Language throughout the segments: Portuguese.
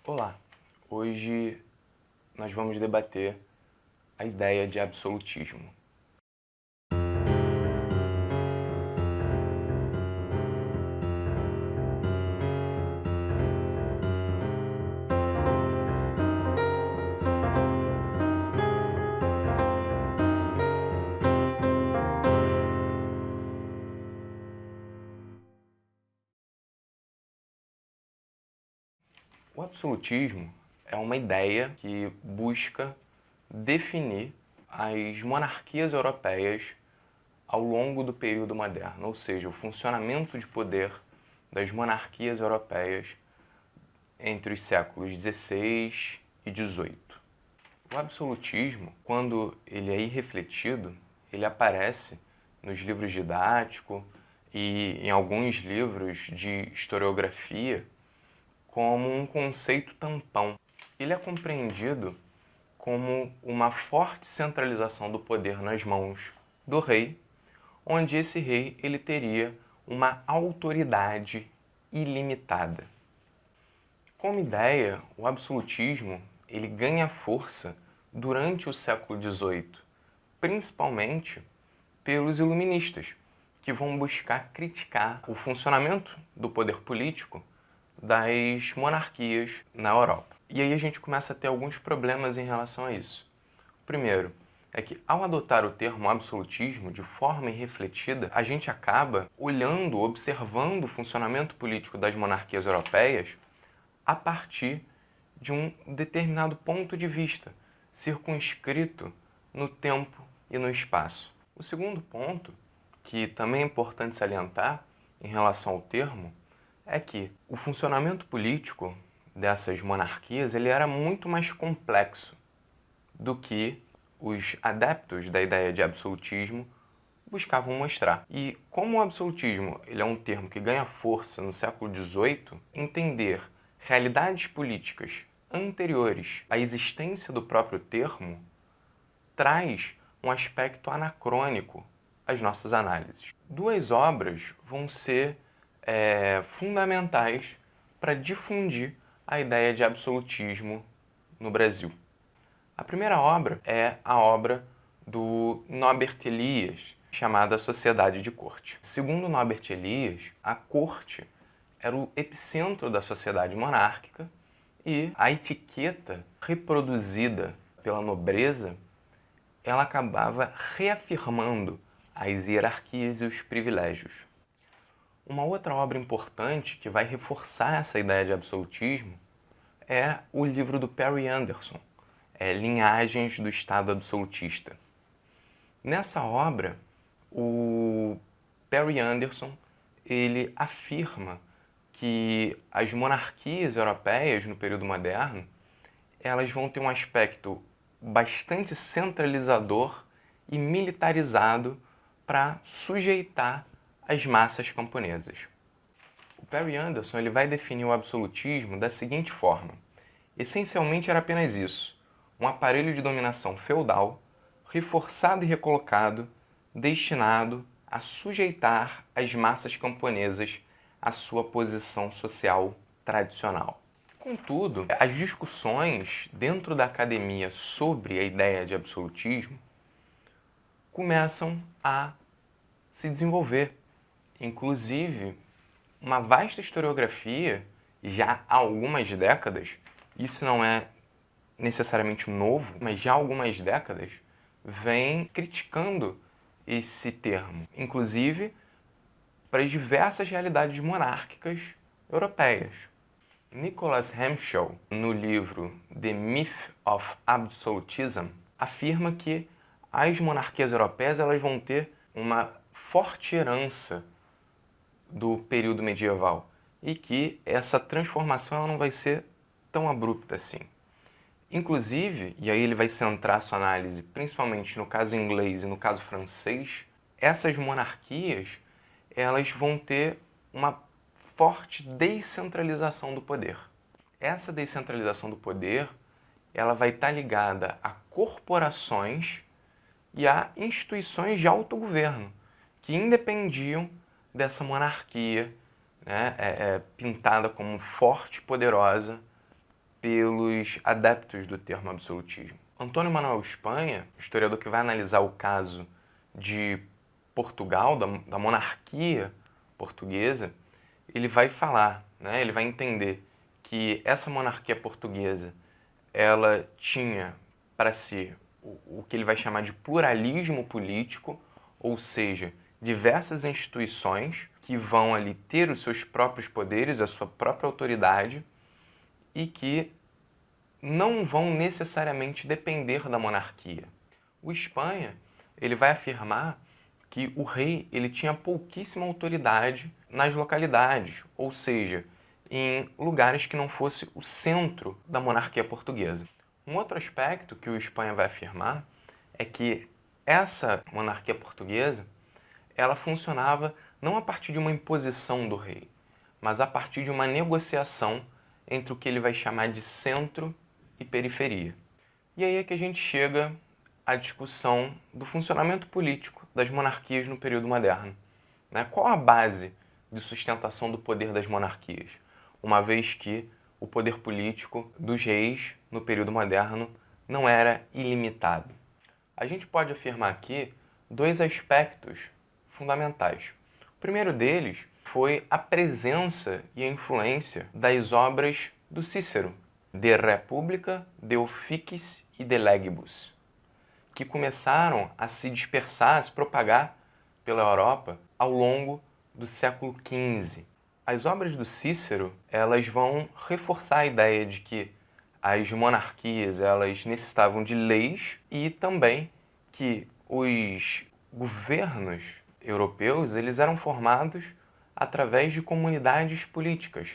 Olá, hoje nós vamos debater a ideia de absolutismo. O absolutismo é uma ideia que busca definir as monarquias europeias ao longo do período moderno, ou seja, o funcionamento de poder das monarquias europeias entre os séculos XVI e XVIII. O absolutismo, quando ele é irrefletido, ele aparece nos livros didáticos e em alguns livros de historiografia como um conceito tampão. Ele é compreendido como uma forte centralização do poder nas mãos do rei, onde esse rei ele teria uma autoridade ilimitada. Como ideia, o absolutismo ele ganha força durante o século XVIII, principalmente pelos iluministas, que vão buscar criticar o funcionamento do poder político das monarquias na Europa. E aí a gente começa a ter alguns problemas em relação a isso. O primeiro é que, ao adotar o termo absolutismo de forma irrefletida, a gente acaba olhando, observando o funcionamento político das monarquias europeias a partir de um determinado ponto de vista, circunscrito no tempo e no espaço. O segundo ponto, que também é importante salientar em relação ao termo, é que o funcionamento político dessas monarquias ele era muito mais complexo do que os adeptos da ideia de absolutismo buscavam mostrar. E como o absolutismo ele é um termo que ganha força no século XVIII, entender realidades políticas anteriores à existência do próprio termo traz um aspecto anacrônico às nossas análises. Duas obras vão ser fundamentais para difundir a ideia de absolutismo no Brasil. A primeira obra é a obra do Norbert Elias, chamada Sociedade de Corte. Segundo Norbert Elias, a corte era o epicentro da sociedade monárquica e a etiqueta reproduzida pela nobreza ela acabava reafirmando as hierarquias e os privilégios. Uma outra obra importante que vai reforçar essa ideia de absolutismo é o livro do Perry Anderson, Linhagens do Estado Absolutista. Nessa obra, o Perry Anderson ele afirma que as monarquias europeias no período moderno elas vão ter um aspecto bastante centralizador e militarizado para sujeitar as massas camponesas. O Perry Anderson ele vai definir o absolutismo da seguinte forma: essencialmente era apenas isso, um aparelho de dominação feudal, reforçado e recolocado, destinado a sujeitar as massas camponesas à sua posição social tradicional. Contudo, as discussões dentro da academia sobre a ideia de absolutismo começam a se desenvolver. Inclusive, uma vasta historiografia, já há algumas décadas, isso não é necessariamente novo, mas já há algumas décadas, vem criticando esse termo, inclusive para as diversas realidades monárquicas europeias. Nicholas Hemphill, no livro The Myth of Absolutism, afirma que as monarquias europeias elas vão ter uma forte herança do período medieval e que essa transformação ela não vai ser tão abrupta assim. Inclusive, e aí ele vai centrar sua análise principalmente no caso inglês e no caso francês, essas monarquias elas vão ter uma forte descentralização do poder. Essa descentralização do poder ela vai estar ligada a corporações e a instituições de autogoverno que independiam dessa monarquia, né, pintada como forte e poderosa pelos adeptos do termo absolutismo. Antônio Manuel Espanha, historiador que vai analisar o caso de Portugal, da monarquia portuguesa, ele vai falar, né, ele vai entender que essa monarquia portuguesa ela tinha para si o que ele vai chamar de pluralismo político, ou seja, diversas instituições que vão ali ter os seus próprios poderes, a sua própria autoridade e que não vão necessariamente depender da monarquia. O Espanha, ele vai afirmar que o rei ele tinha pouquíssima autoridade nas localidades, ou seja, em lugares que não fosse o centro da monarquia portuguesa. Um outro aspecto que o Espanha vai afirmar é que essa monarquia portuguesa ela funcionava não a partir de uma imposição do rei, mas a partir de uma negociação entre o que ele vai chamar de centro e periferia. E aí é que a gente chega à discussão do funcionamento político das monarquias no período moderno. Né? Qual a base de sustentação do poder das monarquias? Uma vez que o poder político dos reis no período moderno não era ilimitado. A gente pode afirmar aqui dois aspectos fundamentais. O primeiro deles foi a presença e a influência das obras do Cícero, De República, De Officis e De Legibus, que começaram a se dispersar, a se propagar pela Europa ao longo do século XV. As obras do Cícero, elas vão reforçar a ideia de que as monarquias, elas necessitavam de leis e também que os governos europeus, eles eram formados através de comunidades políticas,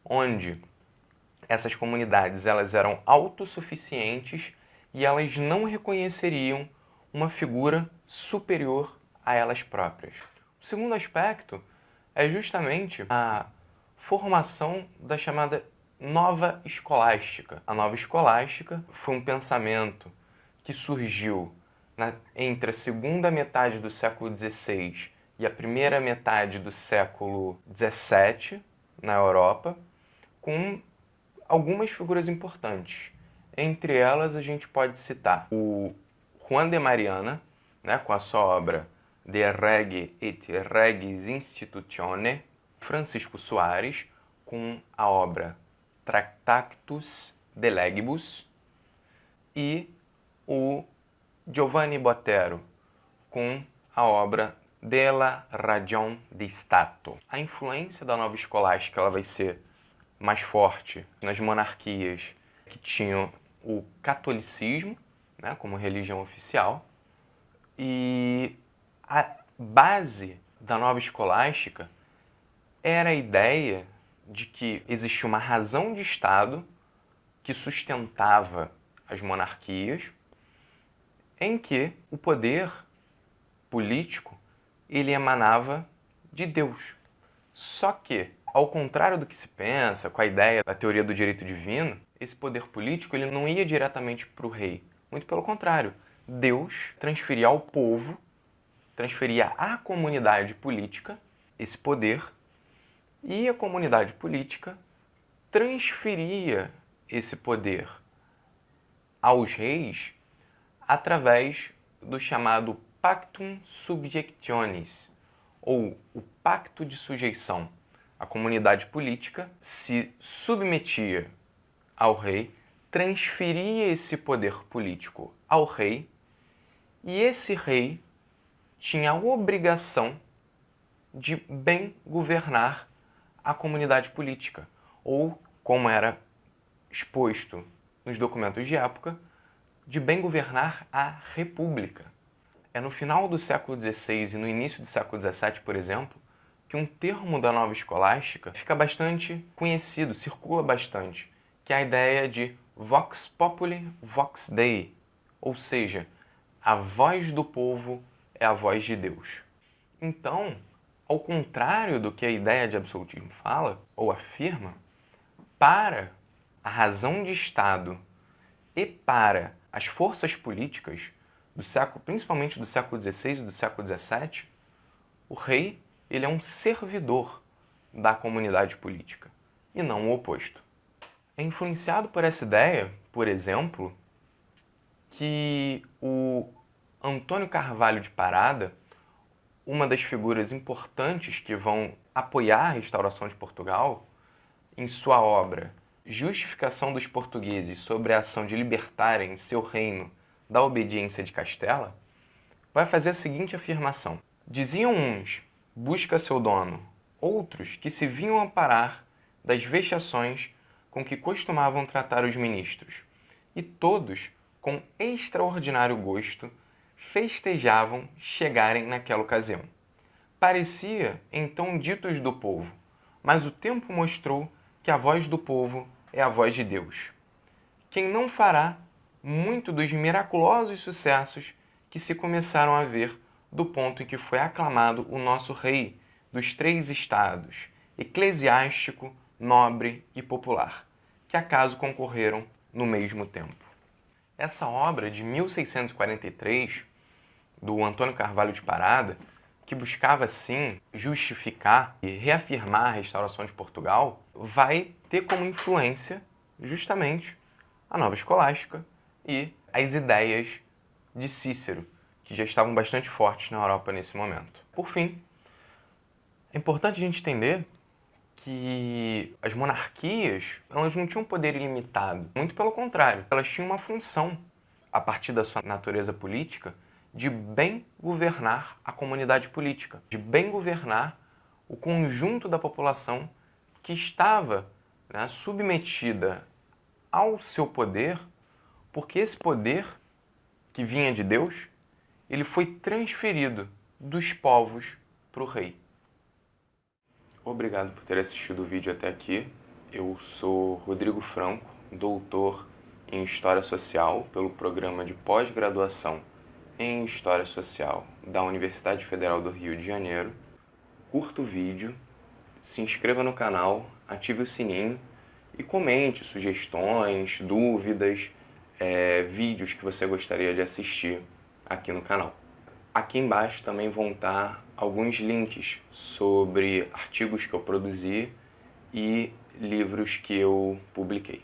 onde essas comunidades elas eram autossuficientes e elas não reconheceriam uma figura superior a elas próprias. O segundo aspecto é justamente a formação da chamada Nova Escolástica. A Nova Escolástica foi um pensamento que surgiu entre a segunda metade do século XVI e a primeira metade do século XVII na Europa, com algumas figuras importantes. Entre elas, a gente pode citar o Juan de Mariana, né, com a sua obra De Rege et Regis Institutione, Francisco Soares, com a obra Tractatus de Legibus, e o Giovanni Botero, com a obra Della Ragion di Stato. A influência da nova escolástica ela vai ser mais forte nas monarquias que tinham o catolicismo, né, como religião oficial, e a base da nova escolástica era a ideia de que existia uma razão de Estado que sustentava as monarquias, em que o poder político ele emanava de Deus. Só que, ao contrário do que se pensa, com a ideia da teoria do direito divino, esse poder político ele não ia diretamente para o rei. Muito pelo contrário. Deus transferia ao povo, transferia à comunidade política esse poder, e a comunidade política transferia esse poder aos reis através do chamado Pactum Subjectionis, ou o Pacto de Sujeição. A comunidade política se submetia ao rei, transferia esse poder político ao rei, e esse rei tinha a obrigação de bem governar a comunidade política, ou, como era exposto nos documentos de época, de bem governar a república. É no final do século XVI e no início do século XVII, por exemplo, que um termo da nova escolástica fica bastante conhecido, circula bastante, que é a ideia de vox populi, vox Dei, ou seja, a voz do povo é a voz de Deus. Então, ao contrário do que a ideia de absolutismo fala ou afirma, para a razão de Estado e para as forças políticas do século, principalmente do século XVI e do século XVII, o rei ele é um servidor da comunidade política e não o oposto. É influenciado por essa ideia, por exemplo, que o Antônio Carvalho de Parada, uma das figuras importantes que vão apoiar a restauração de Portugal, em sua obra Justificação dos Portugueses sobre a ação de libertarem seu reino da obediência de Castela, vai fazer a seguinte afirmação: diziam uns, busca seu dono, outros que se vinham amparar das vexações com que costumavam tratar os ministros, e todos, com extraordinário gosto, festejavam chegarem naquela ocasião. Parecia então ditos do povo, mas o tempo mostrou que a voz do povo é a voz de Deus. Quem não fará muito dos miraculosos sucessos que se começaram a ver do ponto em que foi aclamado o nosso rei dos 3 estados, eclesiástico, nobre e popular, que acaso concorreram no mesmo tempo. Essa obra de 1643, do Antônio Carvalho de Parada, que buscava, sim, justificar e reafirmar a restauração de Portugal, vai ter como influência, justamente, a Nova Escolástica e as ideias de Cícero, que já estavam bastante fortes na Europa nesse momento. Por fim, é importante a gente entender que as monarquias, elas não tinham poder ilimitado. Muito pelo contrário, elas tinham uma função, a partir da sua natureza política, de bem governar a comunidade política, de bem governar o conjunto da população que estava, né, submetida ao seu poder, porque esse poder que vinha de Deus, ele foi transferido dos povos para o rei. Obrigado por ter assistido o vídeo até aqui. Eu sou Rodrigo Franco, doutor em História Social pelo programa de pós-graduação em História Social da Universidade Federal do Rio de Janeiro. Curta o vídeo, se inscreva no canal, ative o sininho e comente sugestões, dúvidas, vídeos que você gostaria de assistir aqui no canal. Aqui embaixo também vão estar alguns links sobre artigos que eu produzi e livros que eu publiquei.